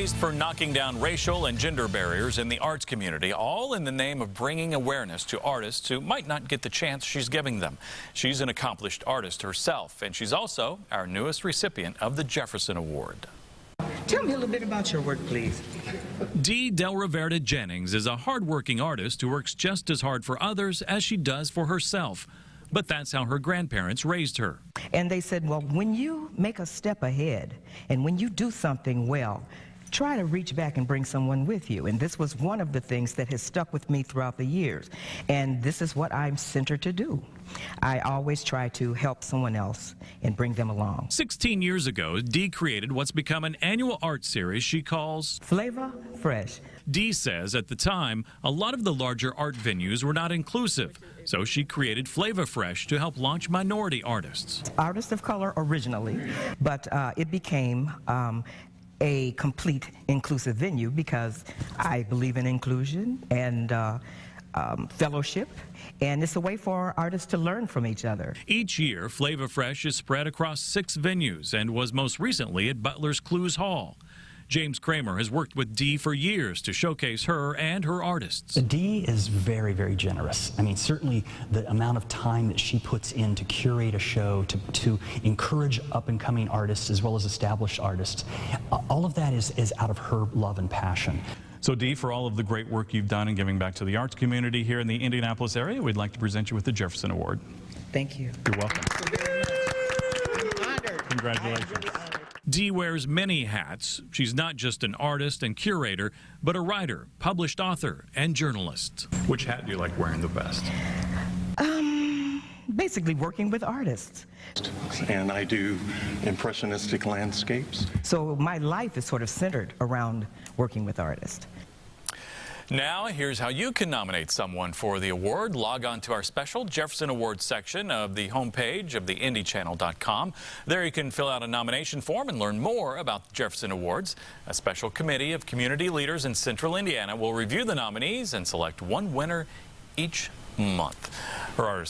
For knocking down racial and gender barriers in the arts community, all in the name of bringing awareness to artists who might not get the chance she's giving them. She's an accomplished artist herself, and she's also our newest recipient of the Jefferson Award. Tell me a little bit about your work, please. Reverda-Jennings is a hardworking artist who works just as hard for others as she does for herself. But that's how her grandparents raised her. And they said, well, when you make a step ahead and when you do something well, try to reach back and bring someone with you. And this was one of the things that has stuck with me throughout the years. And this is what I'm centered to do. I always try to help someone else and bring them along. 16 years ago, Dee created what's become an annual art series she calls Flavor Fresh. Dee says at the time, a lot of the larger art venues were not inclusive. So she created Flavor Fresh to help launch minority artists. Artists of color originally, but it became a complete inclusive venue because I believe in inclusion and fellowship, and it's a way for artists to learn from each other. Each year, Flavor Fresh is spread across 6 venues and was most recently at Butler's Clues Hall. James Kramer has worked with Dee for years to showcase her and her artists. Dee is very, very generous. I mean, certainly the amount of time that she puts in to curate a show, to encourage up-and-coming artists as well as established artists, all of that is out of her love and passion. So Dee, for all of the great work you've done in giving back to the arts community here in the Indianapolis area, we'd like to present you with the Jefferson Award. Thank you. You're welcome. I'm honored. Congratulations. Dee wears many hats. She's not just an artist and curator, but a writer, published author, and journalist. Which hat do you like wearing the best? Basically working with artists. And I do impressionistic landscapes. So my life is sort of centered around working with artists. Now, here's how you can nominate someone for the award. Log on to our special Jefferson Award section of the homepage of the IndyChannel.com. There you can fill out a nomination form and learn more about the Jefferson Awards. A special committee of community leaders in Central Indiana will review the nominees and select one winner each month. For our